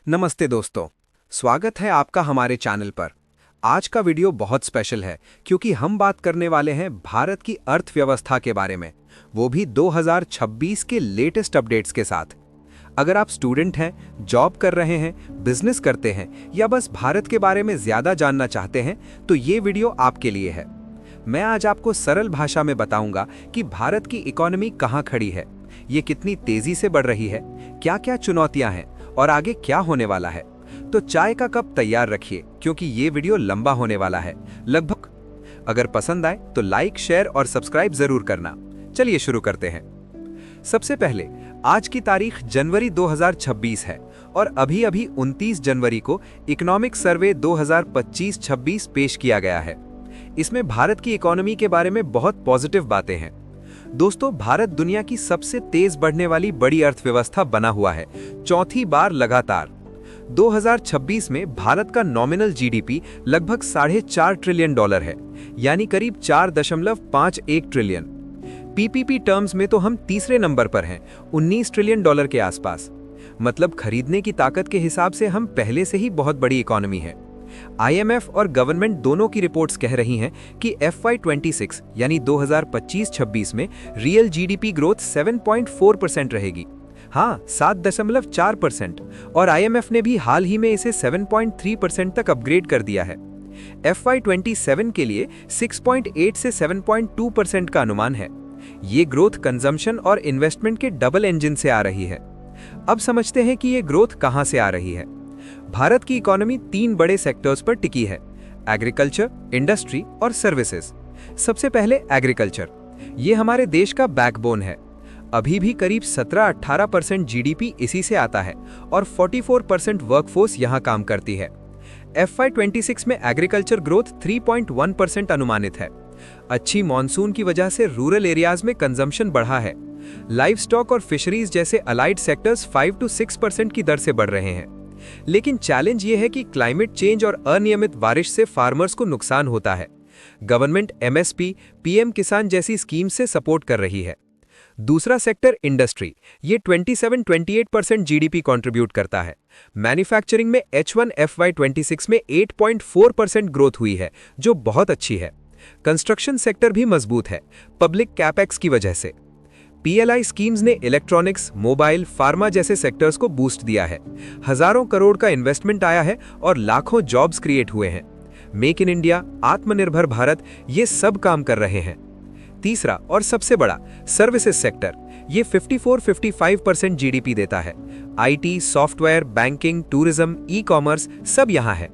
नमस्ते दोस्तों, स्वागत है आपका हमारे चैनल पर। आज का वीडियो बहुत स्पेशल है क्योंकि हम बात करने वाले हैं भारत की अर्थव्यवस्था के बारे में, वो भी 2026 के लेटेस्ट अपडेट्स के साथ। अगर आप स्टूडेंट हैं, जॉब कर रहे हैं, बिजनेस करते हैं या बस भारत के बारे में ज़्यादा जानना चाहते हैं तो ये वीडियो आपके लिए है। मैं आज आपको सरल भाषा में बताऊंगा कि भारत की इकोनॉमी कहाँ खड़ी है, ये कितनी तेज़ी से बढ़ रही है, क्या-क्या चुनौतियां हैं और आगे क्या होने वाला है। तो चाय का कप तैयार रखिए क्योंकि ये वीडियो लंबा होने वाला है लगभग। अगर पसंद आए तो लाइक, शेयर और सब्सक्राइब जरूर करना। चलिए शुरू करते हैं। सबसे पहले आज की तारीख जनवरी 2026 है और अभी 29 जनवरी को इकोनॉमिक सर्वे 2025-26 पेश किया गया है। इसमें भारत की इकोनॉमी के बारे में बहुत पॉजिटिव बातें हैं। दोस्तों, भारत दुनिया की सबसे तेज बढ़ने वाली बड़ी अर्थव्यवस्था बना हुआ है, चौथी बार लगातार। 2026 में भारत का नॉमिनल जीडीपी लगभग $4.5 ट्रिलियन है, यानी करीब 4.51 ट्रिलियन। पीपीपी टर्म्स में तो हम तीसरे नंबर पर हैं, $19 ट्रिलियन के आसपास। मतलब खरीदने की ताकत के हिसाब से हम पहले से ही बहुत बड़ी इकोनॉमी है। आईएमएफ और गवर्नमेंट दोनों की रिपोर्ट्स कह रही हैं कि FY26 यानी 2025-26 में रियल जीडीपी ग्रोथ 7.4% रहेगी। हाँ, 7.4%। और आईएमएफ ने भी हाल ही में इसे 7.3% तक अपग्रेड कर दिया है। FY27 के लिए 6.8 से 7.2% का अनुमान है। ये ग्रोथ कंजम्पशन और इन्वेस्टमेंट के डबल इंजन से आ रही है। अब समझते हैं कि ये ग्रोथ कहां से आ रही है। भारत की इकोनॉमी 3 बड़े सेक्टर्स पर टिकी है: एग्रीकल्चर, इंडस्ट्री और सर्विसेज। सबसे पहले एग्रीकल्चर, ये हमारे देश का बैकबोन है। अभी भी करीब 17-18% जीडीपी इसी से आता है और 44% वर्कफोर्स यहाँ काम करती है। FY26 में एग्रीकल्चर ग्रोथ 3.1% अनुमानित है। अच्छी मॉनसून की वजह से रूरल एरियाज में कंजम्पशन बढ़ा है। लाइव स्टॉक और फिशरीज जैसे अलाइड सेक्टर्स 5 से 6% की दर से बढ़ रहे हैं। लेकिन चैलेंज ये है कि क्लाइमेट चेंज और अनियमित बारिश से फार्मर्स को नुकसान होता है। गवर्नमेंट MSP, पीएम किसान जैसी स्कीम से सपोर्ट कर रही है। दूसरा सेक्टर इंडस्ट्री, ये 27-28% जीडीपी कंट्रीब्यूट करता है। मैन्युफैक्चरिंग में H1 FY26 में 8.4% ग्रोथ हुई है, जो बहुत अच्छी है। कंस्ट्रक्शन सेक्टर भी मजबूत है, पब्लिक कैपेक्स की वजह से। PLI स्कीम्स ने इलेक्ट्रॉनिक्स, मोबाइल, फार्मा जैसे सेक्टर्स को बूस्ट दिया है। हजारों करोड़ का इन्वेस्टमेंट आया है और लाखों जॉब्स क्रिएट हुए हैं। मेक इन इंडिया, आत्मनिर्भर भारत, ये सब काम कर रहे हैं। तीसरा और सबसे बड़ा सर्विसेज सेक्टर, ये 54-55% जीडीपी देता है। IT, software, banking, tourism, e-commerce सब यहाँ है।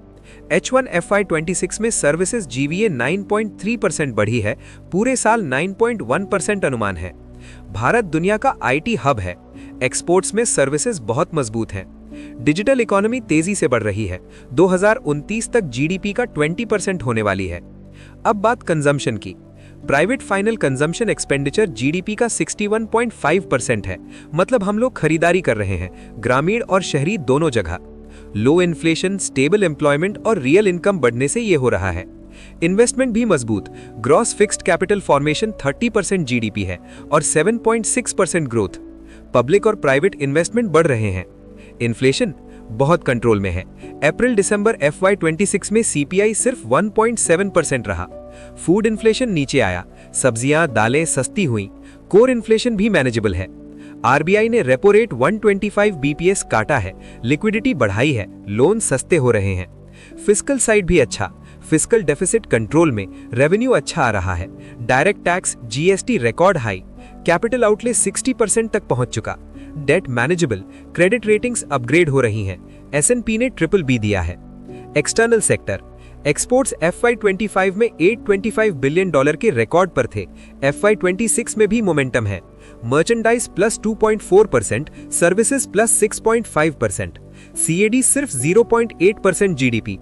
H1 FY26 में सर्विसेज GVA 9.3% बढ़ी है, पूरे साल 9.1% अनुमान है। भारत दुनिया का IT हब है। एक्सपोर्ट्स में सर्विसेज बहुत मजबूत हैं। डिजिटल इकोनॉमी तेजी से बढ़ रही है। 2029 तक जीडीपी का 20% होने वाली है। अब बात कंजम्पशन की। Private final consumption expenditure GDP का 61.5% है। मतलब हम लोग खरीदारी कर रहे हैं, ग्रामीण और शहरी दोनों जगह। लो इन्फ्लेशन, स्टेबल एम्प्लॉयमेंट और रियल इनकम बढ़ने से ये हो रहा है। इन्वेस्टमेंट भी मजबूत। Gross fixed capital formation 30% GDP है और 7.6% ग्रोथ। पब्लिक और प्राइवेट इन्वेस्टमेंट बढ़ रहे हैं। इन्फ्लेशन बहुत कंट्रोल में है। अप्रैल-दिसंबर FY26 में CPI सिर्फ 1.7% रहा। फूड इन्फ्लेशन नीचे आया, सब्जियां, दालें सस्ती हुई। कोर इन्फ्लेशन भी मैनेजेबल है। RBI ने रेपो रेट 125 BPS काटा है, लिक्विडिटी बढ़ाई है, लोन सस्ते हो रहे हैं। फिस्कल साइड भी अच्छा, फिस्कल डेफिसिट कंट्रोल में, रेवेन्यू अच्छा आ रहा है। Direct tax, GST record high. Capital outlay 60% तक पहुंच चुका। Debt manageable, credit ratings upgrade हो रही हैं। S&P ने BBB दिया है। एक्सटर्नल सेक्टर, एक्सपोर्ट्स FY25 में $825 बिलियन के रिकॉर्ड पर थे। FY26 में भी मोमेंटम है। मर्चेंडाइज +2.4%, सर्विसेज +6.5%, CAD सिर्फ 0.8% जीडीपी।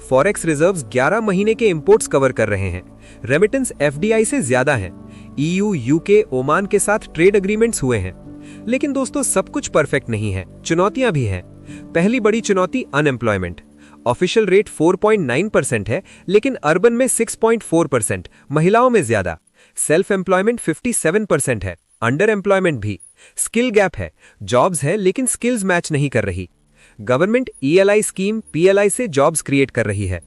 फॉरेक्स रिजर्व्स 11 महीने के इंपोर्ट्स कवर कर रहे हैं। रेमिटेंस FDI से ज्यादा है। EU, UK, ओमान के साथ ट्रेड एग्रीमेंट्स हुए हैं। लेकिन दोस्तों, सब कुछ परफेक्ट नहीं है, चुनौतियां भी हैं। पहली बड़ी चुनौती अनएम्प्लॉयमेंट। ऑफिशियल रेट 4.9% है, लेकिन अर्बन में 6.4%, महिलाओं में ज्यादा। सेल्फ एम्प्लॉयमेंट 57% है, अंडर एम्प्लॉयमेंट भी। स्किल गैप है, जॉब्स है लेकिन स्किल्स मैच नहीं कर रही। गवर्नमेंट ईएलआई स्कीम पीएलआई से जॉब्स क्रिएट कर रही है।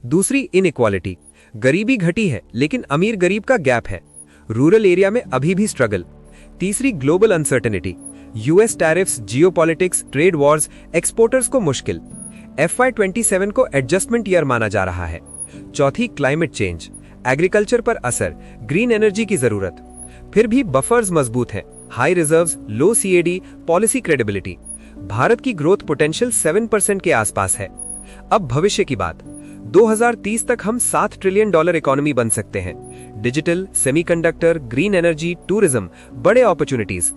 दूसरी, इनइक्वालिटी, गरीबी घटी है लेकिन अमीर गरीब का गैप है। रूरल एरिया में अभी भी स्ट्रगल। तीसरी, global uncertainty, US tariffs, geopolitics, trade Wars, exporters को मुश्किल। FY27 को एडजस्टमेंट ईयर माना जा रहा है। चौथी, क्लाइमेट चेंज, एग्रीकल्चर पर असर, ग्रीन एनर्जी की जरूरत। फिर भी बफर्स मजबूत हैं, हाई रिजर्व्स, लो सीएडी, पॉलिसी क्रेडिबिलिटी। भारत की ग्रोथ पोटेंशियल 7% के आसपास है। अब भविष्य की बात। 2030 तक हम $7 ट्रिलियन इकोनॉमी बन सकते हैं। Digital, semiconductor, green energy, tourism, बड़े अपॉर्चुनिटीज।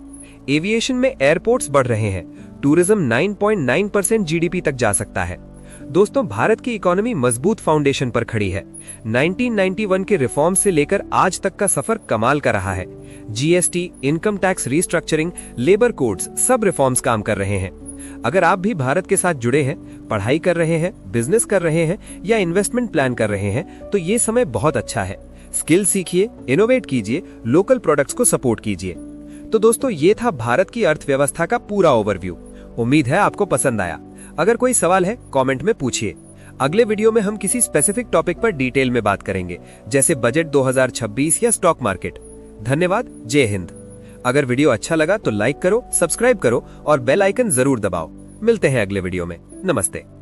एविएशन में एयरपोर्ट्स बढ़ रहे हैं। टूरिज्म 9.9% जीडीपी तक जा सकता है। दोस्तों, भारत की इकोनॉमी मजबूत फाउंडेशन पर खड़ी है। 1991 के रिफॉर्म से लेकर आज तक का सफर कमाल का रहा है। GST, income tax restructuring, labour codes, सब रिफॉर्म्स काम कर रहे हैं। अगर आप भी भारत के साथ जुड़े हैं, पढ़ाई कर रहे हैं, बिजनेस कर रहे हैं या इन्वेस्टमेंट प्लान कर रहे हैं, तो ये समय बहुत अच्छा है। स्किल सीखिए, इनोवेट कीजिए, लोकल प्रोडक्ट्स को सपोर्ट कीजिए। तो दोस्तों, ये था भारत की अर्थव्यवस्था का पूरा ओवरव्यू। उम्मीद है आपको पसंद आया। अगर कोई सवाल है, कमेंट में पूछिए। अगले वीडियो में हम किसी स्पेसिफिक टॉपिक पर डिटेल में बात करेंगे, जैसे बजट 2026 या स्टॉक मार्केट। धन्यवाद। जय हिंद। अगर वीडियो अच्छा लगा तो लाइक करो, सब्सक्राइब करो और बेल आइकन जरूर दबाओ। मिलते हैं अगले वीडियो में। नमस्ते।